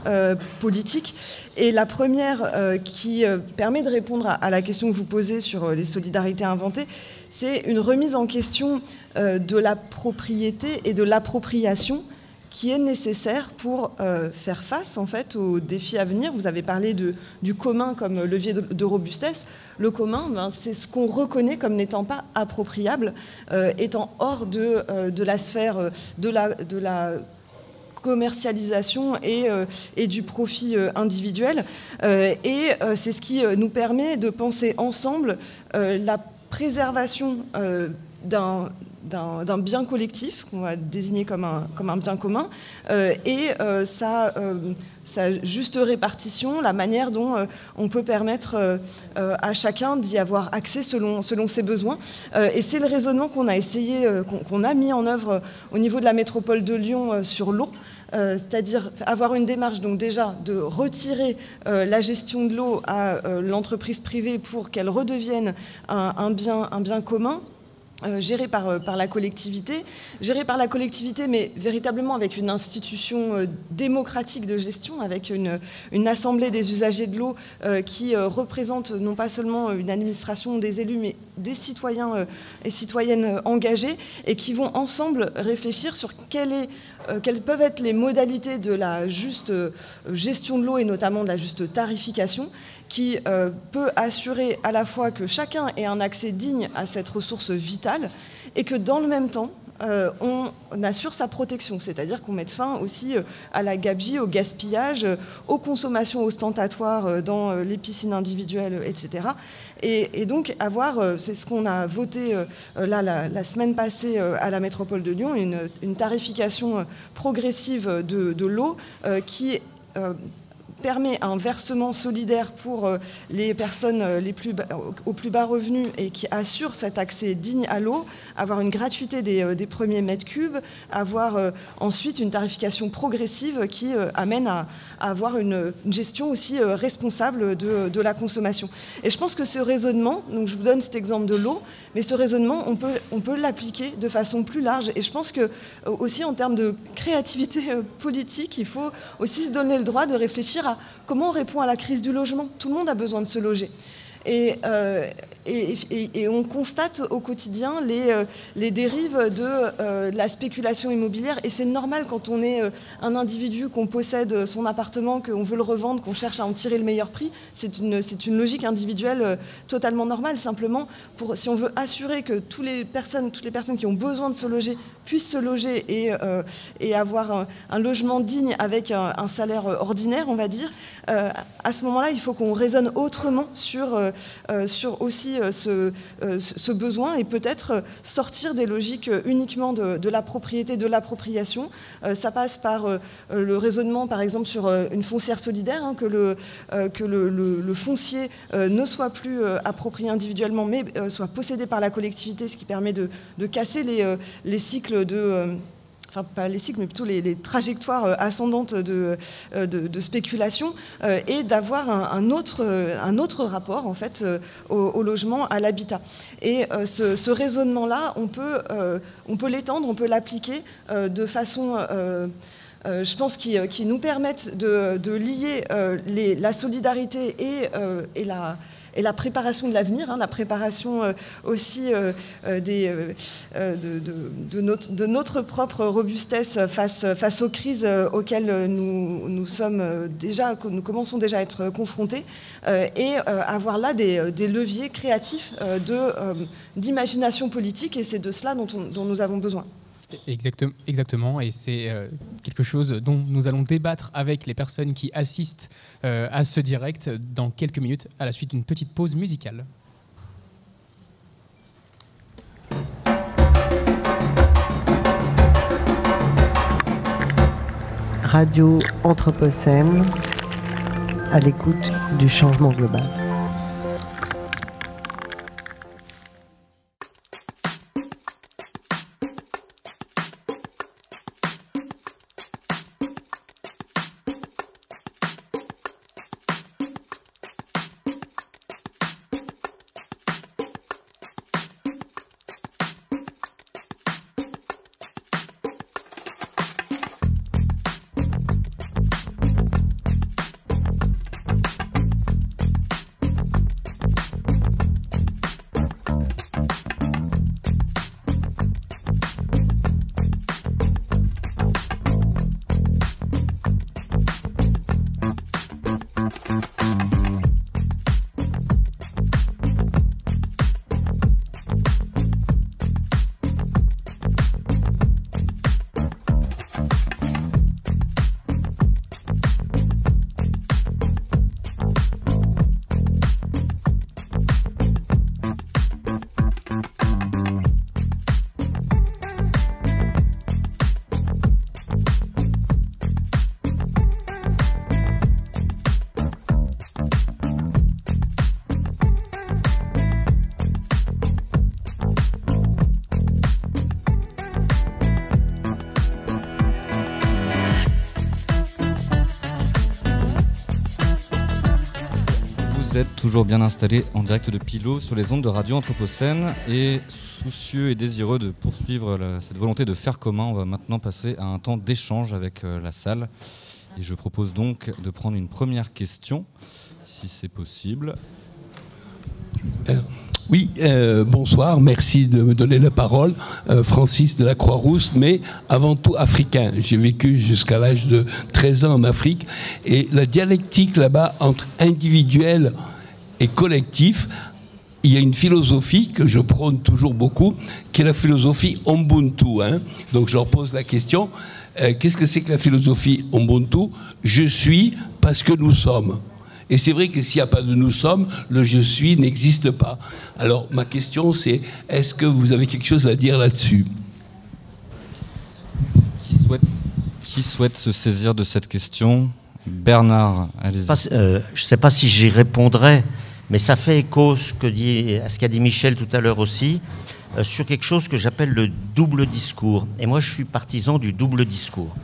politiques. Et la première qui permet de répondre à la question que vous posez sur les solidarités inventées, c'est une remise en question de la propriété et de l'appropriation qui est nécessaire pour faire face en fait aux défis à venir. Vous avez parlé du commun comme levier de robustesse. Le commun, c'est ce qu'on reconnaît comme n'étant pas appropriable, étant hors de la sphère de la commercialisation et du profit individuel. Et c'est ce qui nous permet de penser ensemble la préservation d'un bien collectif qu'on va désigner comme un bien commun et sa juste répartition, la manière dont on peut permettre à chacun d'y avoir accès selon ses besoins. Et c'est le raisonnement qu'on a essayé, qu'on a mis en œuvre au niveau de la métropole de Lyon sur l'eau. C'est-à-dire avoir une démarche donc déjà de retirer la gestion de l'eau à l'entreprise privée pour qu'elle redevienne un bien commun. Géré par la collectivité, mais véritablement avec une institution démocratique de gestion, avec une assemblée des usagers de l'eau qui représente non pas seulement une administration des élus, mais des citoyens et citoyennes engagés et qui vont ensemble réfléchir sur quelles peuvent être les modalités de la juste gestion de l'eau et notamment de la juste tarification qui peut assurer à la fois que chacun ait un accès digne à cette ressource vitale et que dans le même temps, on assure sa protection, c'est-à-dire qu'on mette fin aussi à la gabegie, au gaspillage, aux consommations ostentatoires dans les piscines individuelles, etc. Et donc c'est ce qu'on a voté la semaine passée à la métropole de Lyon, une tarification progressive de l'eau qui permet un versement solidaire pour les personnes aux plus bas revenus et qui assure cet accès digne à l'eau, avoir une gratuité des premiers mètres cubes, avoir ensuite une tarification progressive qui amène à avoir une gestion aussi responsable de la consommation. Et je pense que ce raisonnement, donc je vous donne cet exemple de l'eau, mais ce raisonnement, on peut l'appliquer de façon plus large. Et je pense que aussi en termes de créativité politique, il faut aussi se donner le droit de réfléchir à comment on répond à la crise du logement. Tout le monde a besoin de se loger. Et on constate au quotidien les dérives de la spéculation immobilière. Et c'est normal quand on est un individu, qu'on possède son appartement, qu'on veut le revendre, qu'on cherche à en tirer le meilleur prix. C'est une logique individuelle totalement normale. Simplement, si on veut assurer que toutes les personnes qui ont besoin de se loger puissent se loger et avoir un logement digne avec un salaire ordinaire, on va dire, à ce moment-là, il faut qu'on raisonne autrement sur aussi ce besoin et peut-être sortir des logiques uniquement de la propriété, de l'appropriation. Ça passe par le raisonnement, par exemple, sur une foncière solidaire, hein, que le foncier ne soit plus approprié individuellement, mais soit possédé par la collectivité, ce qui permet de casser les cycles enfin pas les cycles, mais plutôt les trajectoires ascendantes de spéculation et d'avoir un autre rapport en fait au logement, à l'habitat. Et ce raisonnement-là, on peut l'étendre, on peut l'appliquer de façon je pense qui nous permettent de lier la solidarité et la préparation de l'avenir, hein, la préparation aussi de notre propre robustesse face aux crises auxquelles nous commençons déjà à être confrontés, et avoir là des leviers créatifs d'imagination politique, et c'est de cela dont nous avons besoin. Exactement, et c'est quelque chose dont nous allons débattre avec les personnes qui assistent à ce direct dans quelques minutes, à la suite d'une petite pause musicale. Radio Anthropocène, à l'écoute du changement global. toujours bien installé en direct de Pilot sur les ondes de Radio Anthropocène. Et soucieux et désireux de poursuivre cette volonté de faire commun, on va maintenant passer à un temps d'échange avec la salle. Et je propose donc de prendre une première question, si c'est possible. Oui, bonsoir, merci de me donner la parole. Francis de la Croix-Rousse, mais avant tout africain. J'ai vécu jusqu'à l'âge de 13 ans en Afrique. Et la dialectique là-bas entre individuel et collectif, il y a une philosophie que je prône toujours beaucoup, qui est la philosophie Ubuntu. Donc je leur pose la question, qu'est-ce que c'est que la philosophie Ubuntu? Je suis parce que nous sommes. Et c'est vrai que s'il n'y a pas de nous sommes, le je suis n'existe pas. Alors ma question c'est, est-ce que vous avez quelque chose à dire là-dessus? Qui souhaite se saisir de cette question? Bernard, allez-y. Je ne sais pas si j'y répondrai, mais ça fait écho à ce qu'a dit Michel tout à l'heure aussi, sur quelque chose que j'appelle le double discours. Et moi je suis partisan du double discours.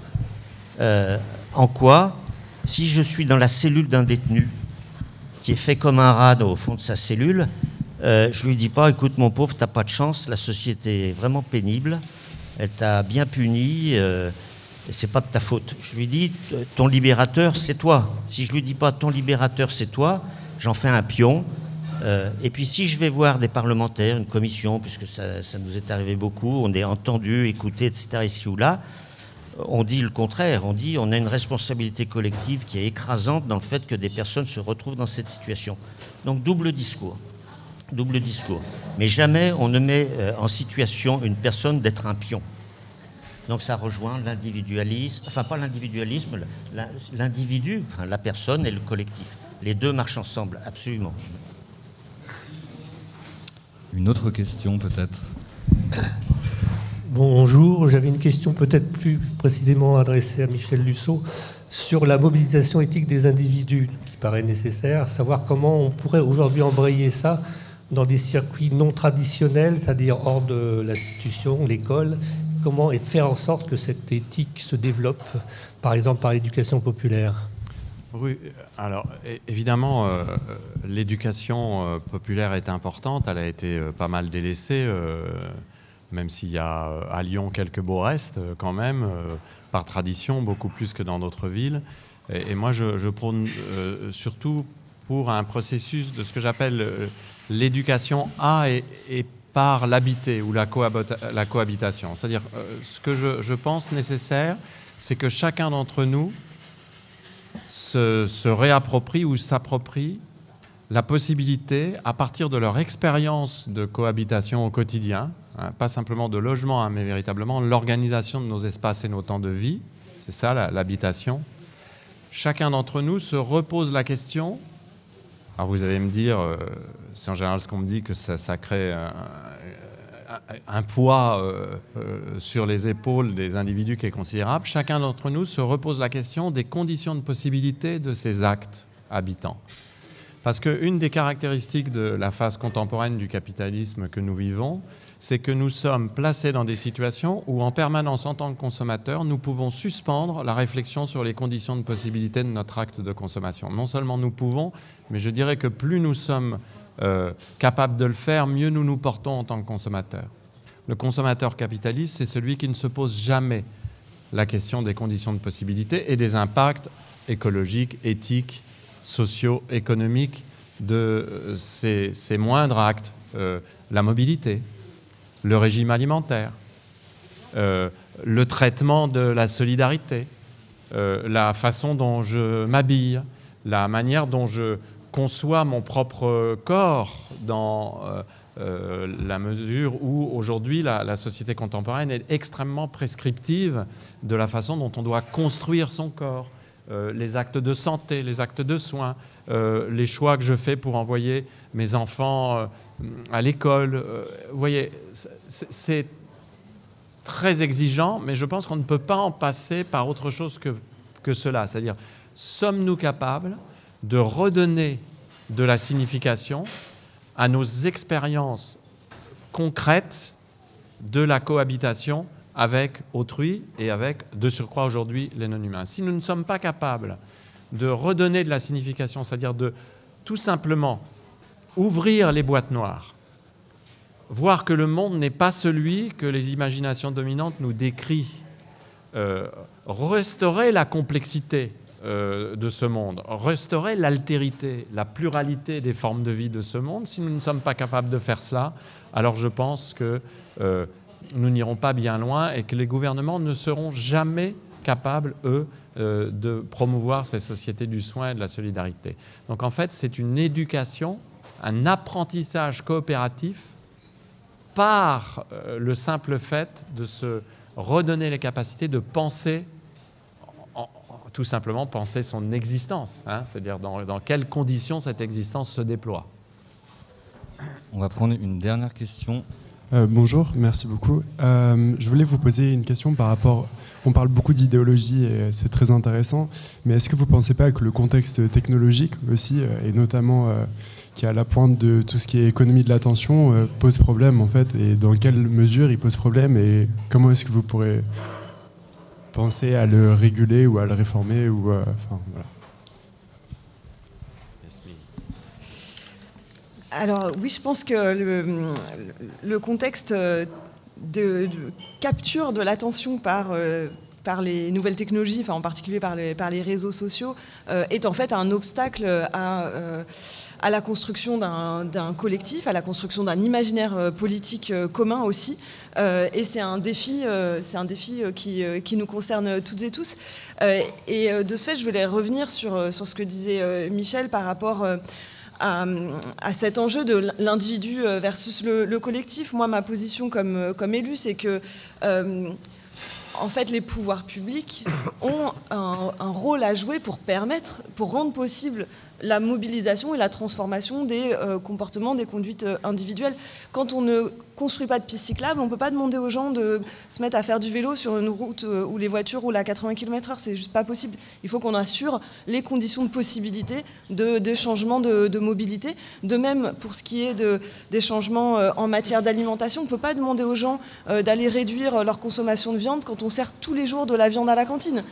En quoi? Si je suis dans la cellule d'un détenu qui est fait comme un rat au fond de sa cellule, je lui dis pas, écoute mon pauvre, t'as pas de chance, la société est vraiment pénible, elle t'a bien puni, et c'est pas de ta faute. Je lui dis, ton libérateur, c'est toi. Si je lui dis pas, ton libérateur, c'est toi, j'en fais un pion. Et puis si je vais voir des parlementaires, une commission, puisque ça nous est arrivé beaucoup, on est entendu, écouté, etc., ici ou là, on dit le contraire, on dit on a une responsabilité collective qui est écrasante dans le fait que des personnes se retrouvent dans cette situation. Donc double discours. Mais jamais on ne met en situation une personne d'être un pion. Donc ça rejoint l'individualisme, enfin pas l'individualisme, l'individu, enfin, la personne et le collectif. Les deux marchent ensemble, absolument. Une autre question peut-être? Bonjour, j'avais une question peut-être plus précisément adressée à Michel Lusseau sur la mobilisation éthique des individus qui paraît nécessaire, savoir comment on pourrait aujourd'hui embrayer ça dans des circuits non traditionnels, c'est-à-dire hors de l'institution, l'école, comment et faire en sorte que cette éthique se développe, par exemple par l'éducation populaire. Oui, alors évidemment, l'éducation populaire est importante, elle a été pas mal délaissée. Même s'il y a à Lyon quelques beaux restes quand même, par tradition, beaucoup plus que dans d'autres villes. Et moi, je prône surtout pour un processus de ce que j'appelle l'éducation à et par l'habité ou la cohabitation. C'est-à-dire, ce que je pense nécessaire, c'est que chacun d'entre nous se réapproprie ou s'approprie la possibilité, à partir de leur expérience de cohabitation au quotidien, pas simplement de logement, mais véritablement l'organisation de nos espaces et nos temps de vie, c'est ça l'habitation. Chacun d'entre nous se repose la question, alors vous allez me dire, c'est en général ce qu'on me dit, que ça crée un poids sur les épaules des individus qui est considérable. Chacun d'entre nous se repose la question des conditions de possibilité de ces actes habitants. Parce qu'une des caractéristiques de la phase contemporaine du capitalisme que nous vivons, c'est que nous sommes placés dans des situations où, en permanence, en tant que consommateurs, nous pouvons suspendre la réflexion sur les conditions de possibilité de notre acte de consommation. Non seulement nous pouvons, mais je dirais que plus nous sommes capables de le faire, mieux nous nous portons en tant que consommateurs. Le consommateur capitaliste, c'est celui qui ne se pose jamais la question des conditions de possibilité et des impacts écologiques, éthiques, sociaux, économiques de ces moindres actes, la mobilité, le régime alimentaire, le traitement de la solidarité, la façon dont je m'habille, la manière dont je conçois mon propre corps dans la mesure où aujourd'hui la société contemporaine est extrêmement prescriptive de la façon dont on doit construire son corps. Les actes de santé, les actes de soins, les choix que je fais pour envoyer mes enfants à l'école. Vous voyez, c'est très exigeant, mais je pense qu'on ne peut pas en passer par autre chose que cela. C'est-à-dire, sommes-nous capables de redonner de la signification à nos expériences concrètes de la cohabitation avec autrui et avec, de surcroît aujourd'hui, les non-humains. Si nous ne sommes pas capables de redonner de la signification, c'est-à-dire de tout simplement ouvrir les boîtes noires, voir que le monde n'est pas celui que les imaginations dominantes nous décrivent, restaurer la complexité de ce monde, restaurer l'altérité, la pluralité des formes de vie de ce monde. Si nous ne sommes pas capables de faire cela, alors je pense que nous n'irons pas bien loin et que les gouvernements ne seront jamais capables, eux, de promouvoir ces sociétés du soin et de la solidarité. Donc en fait, c'est une éducation, un apprentissage coopératif par le simple fait de se redonner les capacités de penser, tout simplement penser son existence, hein, c'est-à-dire dans quelles conditions cette existence se déploie. On va prendre une dernière question. Bonjour, merci beaucoup. Je voulais vous poser une question par rapport... On parle beaucoup d'idéologie et c'est très intéressant, mais est-ce que vous ne pensez pas que le contexte technologique aussi, et notamment qui est à la pointe de tout ce qui est économie de l'attention, pose problème en fait, et dans quelle mesure il pose problème et comment est-ce que vous pourrez penser à le réguler ou à le réformer ou, enfin, voilà. Alors oui, je pense que le contexte de capture de l'attention par les nouvelles technologies, enfin en particulier par les réseaux sociaux, est en fait un obstacle à la construction d'un collectif, à la construction d'un imaginaire politique commun aussi. Et c'est un défi qui nous concerne toutes et tous. Et de ce fait, je voulais revenir sur ce que disait Michel par rapport à cet enjeu de l'individu versus le collectif. Moi, ma position comme élue, c'est que en fait, les pouvoirs publics ont un rôle à jouer pour rendre possible la mobilisation et la transformation des comportements, des conduites individuelles. Quand on ne construit pas de pistes cyclables, on ne peut pas demander aux gens de se mettre à faire du vélo sur une route où les voitures roulent à 80 km/h. C'est juste pas possible. Il faut qu'on assure les conditions de possibilité de changement de mobilité. De même, pour ce qui est des changements en matière d'alimentation, on ne peut pas demander aux gens d'aller réduire leur consommation de viande quand on sert tous les jours de la viande à la cantine.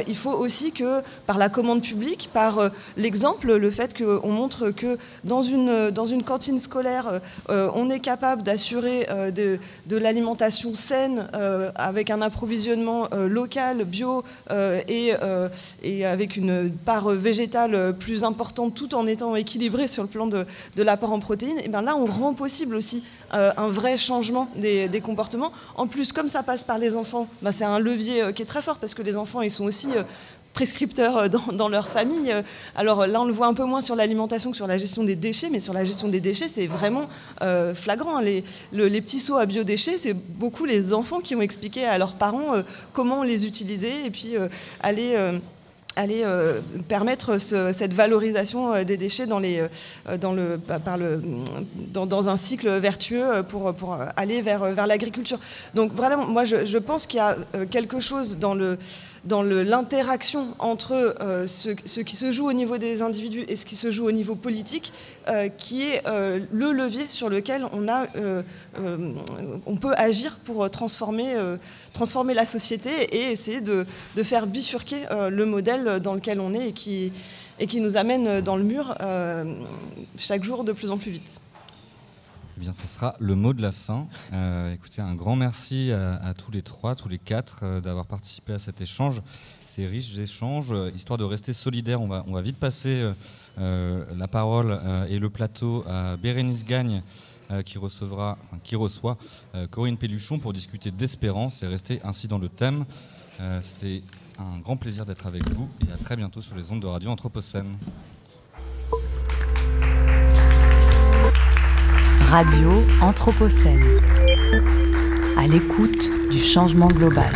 Il faut aussi que, par la commande publique, par l'exemple, le fait qu'on montre que dans une cantine scolaire, on est capable d'assurer de l'alimentation saine avec un approvisionnement local, bio et avec une part végétale plus importante tout en étant équilibré sur le plan de l'apport en protéines, et bien là on rend possible aussi un vrai changement des comportements. En plus, comme ça passe par les enfants, ben c'est un levier qui est très fort parce que les enfants ils sont aussi prescripteurs dans leur famille. Alors là, on le voit un peu moins sur l'alimentation que sur la gestion des déchets, mais sur la gestion des déchets, c'est vraiment flagrant. Les petits seaux à biodéchets, c'est beaucoup les enfants qui ont expliqué à leurs parents comment les utiliser et puis aller permettre cette valorisation des déchets dans un cycle vertueux pour aller vers l'agriculture. Donc vraiment, moi je pense qu'il y a quelque chose dans l'interaction entre ce qui se joue au niveau des individus et ce qui se joue au niveau politique, qui est le levier sur lequel on peut agir pour transformer la société et essayer de faire bifurquer le modèle dans lequel on est et qui nous amène dans le mur chaque jour de plus en plus vite. Eh bien, ce sera le mot de la fin. Écoutez, un grand merci à tous les trois, tous les quatre, d'avoir participé à cet échange. Ces riches échanges. Histoire de rester solidaires, on va vite passer la parole et le plateau à Bérénice Gagne, qui reçoit Corinne Pelluchon pour discuter d'espérance et rester ainsi dans le thème. C'était un grand plaisir d'être avec vous et à très bientôt sur les ondes de Radio Anthropocène. Radio Anthropocène, à l'écoute du changement global.